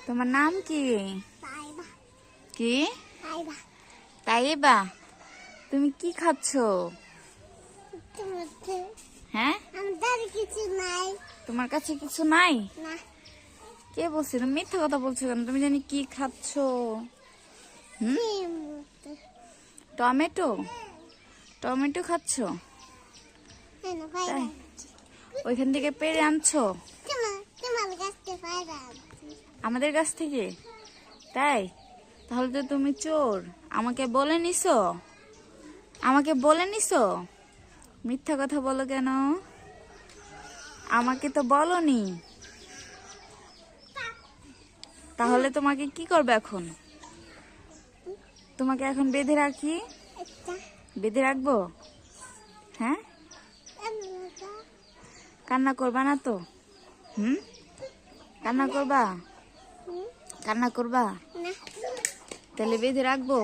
তোমার নাম কি? তাইবা। কি? তাইবা। তাইবা, তুমি কি খাচ্ছ? হ্যাঁ, আমাদের কিছু নাই। তোমার কাছে কিছু নাই? না। কে বলছে? তুমি মিথ্যা কথা বলছো কেন? তুমি জানি কি খাচ্ছ? টমেটো? টমেটো খাচ্ছ? তাই ওইখান থেকে পেড়ে আনছো? আমাদের কাছ থেকে? তাই তাহলে তো তুমি চোর। আমাকে বলে নিছো? আমাকে বলে নিছো? মিথ্যা কথা বলো কেন? আমাকে তো বলনি। তাহলে তোমাকে কি করবে এখন? তোমাকে এখন বেঁধে রাখি? বেঁধে রাখবো? হ্যাঁ, কান্না করবা না তো? কান্না করবা? কান্না করবা? তাহলে বেঁধে রাখবো?